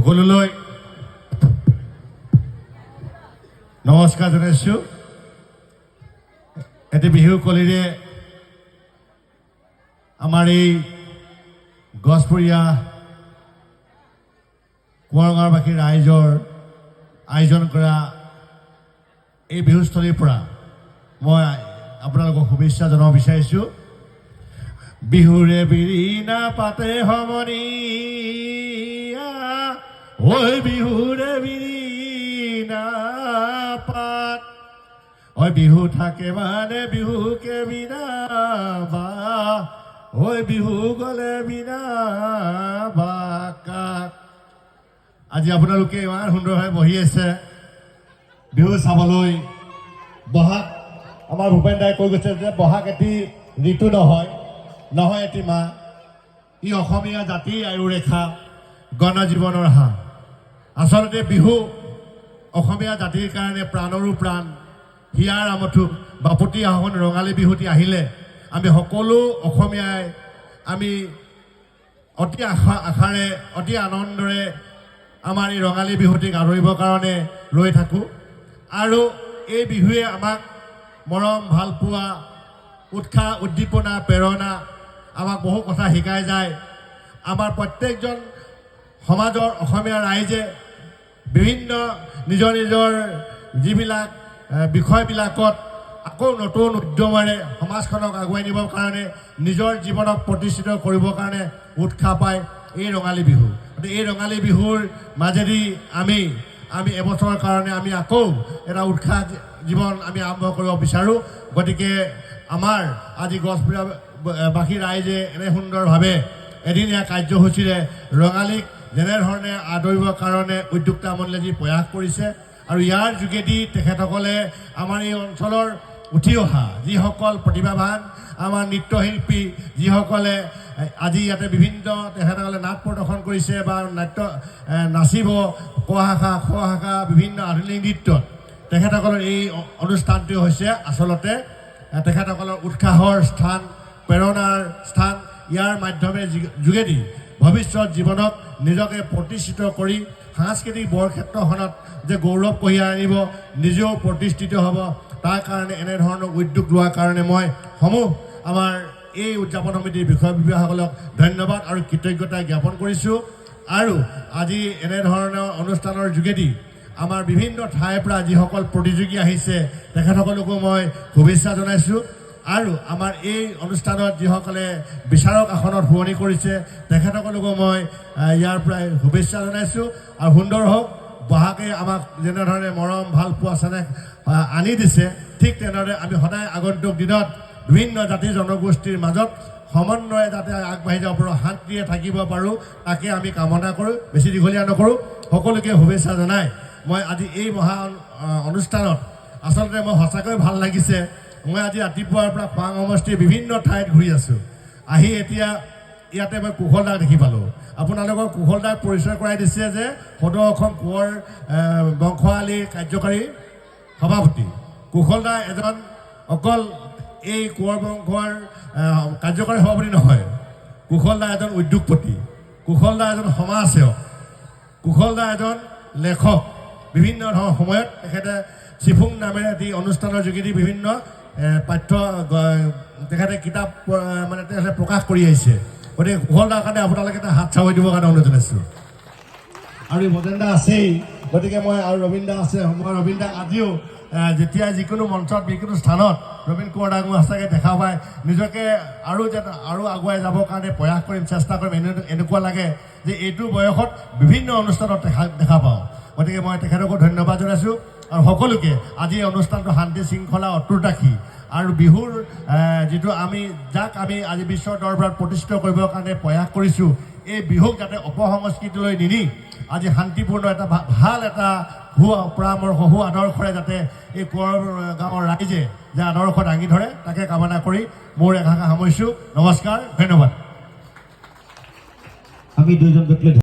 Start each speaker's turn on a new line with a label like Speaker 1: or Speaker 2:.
Speaker 1: সকলোলৈ নমস্কাৰ জনাইছোঁ। এটি বিহু কলিৰে আমাৰ এই গছপৰীয়া কোঁৱৰঙাৰবাসী ৰাইজৰ আয়োজন কৰা এই বিহুস্থলীৰ পৰা মই আপোনালোকক শুভেচ্ছা জনাব বিচাৰিছোঁ। বিহুৰে বিৰিণা পাতে সমনীয়া, ঐ বিহুৰে বিৰিণা পাত, ঐ বিহু থাকে মানে বিহুকে বিনা বা, ঐ বিহু গ'লে বিনা বাকাক। আজি আপোনালোকে ইমান সুন্দৰভাৱে বহি আছে বিহু চাবলৈ। বহাগ আমাৰ ভূপেন দাই কৈ গৈছে যে বহাগ এটি ঋতু নহয় এটি মাহ, ই অসমীয়া জাতিৰ আয়ুৰেখা, গণজীৱনৰ হাঁহ। আচলতে বিহু অসমীয়া জাতিৰ কাৰণে প্ৰাণৰো প্ৰাণ, হিয়াৰ আমঠু বাপতি আহোন ৰঙালী বিহুটি আহিলে আমি সকলো অসমীয়াই আমি অতি আশাৰে অতি আনন্দৰে আমাৰ এই ৰঙালী বিহুটিক আদৰিবৰ কাৰণে ৰৈ থাকোঁ। আৰু এই বিহুৱে আমাক মৰম ভালপোৱা, উৎসাহ উদ্দীপনা প্ৰেৰণা আমাক বহু কথা শিকাই যায়। আমাৰ প্ৰত্যেকজন সমাজৰ অসমীয়া ৰাইজে বিভিন্ন নিজৰ নিজৰ যিবিলাক বিষয়বিলাকত আকৌ নতুন উদ্যমেৰে সমাজখনক আগুৱাই নিবৰ কাৰণে, নিজৰ জীৱনক প্ৰতিষ্ঠিত কৰিবৰ কাৰণে উৎসাহ পায় এই ৰঙালী বিহু। গতিকে এই ৰঙালী বিহুৰ মাজেদি আমি এবছৰৰ কাৰণে আমি আকৌ এটা উৎসাহ জীৱন আমি আৰম্ভ কৰিব বিচাৰোঁ। গতিকে আমাৰ আজি গছপৰীয়াবাসী ৰাইজে এনে সুন্দৰভাৱে এদিনীয়া কাৰ্যসূচীৰে ৰঙালীক যেনেধৰণে আদৰিবৰ কাৰণে উদ্যোক্তা মণ্ডলে যি প্ৰয়াস কৰিছে, আৰু ইয়াৰ যোগেদি তেখেতসকলে আমাৰ এই অঞ্চলৰ উঠি অহা যিসকল প্ৰতিভাৱান আমাৰ নৃত্যশিল্পী, যিসকলে আজি ইয়াতে বিভিন্ন তেখেতসকলে নাট প্ৰদৰ্শন কৰিছে বা নাচিব ক শাখা খ শাখা বিভিন্ন আধুনিক নৃত্যত, তেখেতসকলৰ এই অনুষ্ঠানটো হৈছে আচলতে তেখেতসকলৰ উৎসাহৰ স্থান, প্ৰেৰণাৰ স্থান। ইয়াৰ মাধ্যমে যোগেদি ভৱিষ্যত জীৱনক নিজকে প্ৰতিষ্ঠিত কৰি সাংস্কৃতিক বৰক্ষেত্ৰখনত যে গৌৰৱ কঢ়িয়াই আনিব, নিজেও প্ৰতিষ্ঠিত হ'ব, তাৰ কাৰণে এনেধৰণৰ উদ্যোগ লোৱাৰ কাৰণে মই আমাৰ এই উদযাপন সমিতিৰ বিষয়ববীয়াসকলক ধন্যবাদ আৰু কৃতজ্ঞতা জ্ঞাপন কৰিছোঁ। আৰু আজি এনেধৰণৰ অনুষ্ঠানৰ যোগেদি আমাৰ বিভিন্ন ঠাইৰ পৰা যিসকল প্ৰতিযোগী আহিছে তেখেতসকলকো মই শুভেচ্ছা জনাইছোঁ। আৰু আমাৰ এই অনুষ্ঠানত যিসকলে বিচাৰক আসনত শুৱনি কৰিছে তেখেতসকলকো মই ইয়াৰ পৰাই শুভেচ্ছা জনাইছোঁ। আৰু সুন্দৰ হওক, বহাগে আমাক যেনেধৰণে মৰম ভালপোৱা চেনেহ আনি দিছে, ঠিক তেনেদৰে আমি সদায় আগন্তুক দিনত বিভিন্ন জাতি জনগোষ্ঠীৰ মাজত সমন্বয়ে যাতে আগবাঢ়ি যাব পাৰোঁ, শান্তিৰে থাকিব পাৰোঁ, তাকে আমি কামনা কৰোঁ। বেছি দীঘলীয়া নকৰোঁ, সকলোকে শুভেচ্ছা জনাই মই আজি এই মহা অনুষ্ঠানত আচলতে মই সঁচাকৈ ভাল লাগিছে। মই আজি ৰাতিপুৱাৰ পৰা খোৱাং সমষ্টিৰ বিভিন্ন ঠাইত ঘূৰি আছোঁ। আহি এতিয়া ইয়াতে মই কুশলদাক দেখি পালোঁ। আপোনালোকক কুশলদাক পৰিচয় কৰাই দিছে যে সদৌ অসম কোঁৱৰ বংশাৱলীৰ কাৰ্যকাৰী সভাপতি। কুশলদা এজন অকল এই কোঁৱৰ বংশৰ কাৰ্যকাৰী সভাপতি নহয়, কুশলদা এজন উদ্যোগপতি, কুশলদা এজন সমাজসেৱক, কুশলদা এজন লেখক। বিভিন্ন ধৰণৰ সময়ত তেখেতে চিফুং নামেৰে এটি অনুষ্ঠানৰ যোগেদি বিভিন্ন তেখেতে কিতাপ মানে তেখেতে প্ৰকাশ কৰি আহিছে। গতিকে কুশলদাৰ কাৰণে আপোনালোকে এটা হাত চাপৰি দিবৰ কাৰণে অনুৰোধ জনাইছোঁ। আৰু এই মজেন দা আছেই, গতিকে মই আৰু ৰবীন দা আছে, মই ৰবীন দাক আজিও যেতিয়া যিকোনো মঞ্চত যিকোনো স্থানত ৰবীন কোঁৱৰ দাক মই সঁচাকৈ দেখা পাই নিজকে আৰু আগুৱাই যাবৰ কাৰণে প্ৰয়াস কৰিম, চেষ্টা কৰিম। এনেকুৱা লাগে যে এইটো বয়সত বিভিন্ন অনুষ্ঠানত দেখা পাওঁ। গতিকে মই তেখেতকো ধন্যবাদ জনাইছোঁ। আৰু সকলোকে আজি এই অনুষ্ঠানটো শান্তি শৃংখলা অটুট ৰাখি আৰু বিহুৰ যিটো যাক আমি আজি বিশ্বৰ দৰবাৰত প্ৰতিষ্ঠিত কৰিবৰ কাৰণে প্ৰয়াস কৰিছোঁ, এই বিহুক যাতে অপসংস্কৃতিলৈ নিনি আজি শান্তিপূৰ্ণ এটা ভাল এটা পৰামৰ্শ আদৰ্শৰে যাতে এই কোঁৱৰ গাঁৱৰ ৰাইজে যে আদৰ্শ দাঙি ধৰে, তাকে কামনা কৰি মোৰ এষাৰ সামৰিছোঁ। নমস্কাৰ, ধন্যবাদ।
Speaker 2: আমি দুজন ব্যক্তি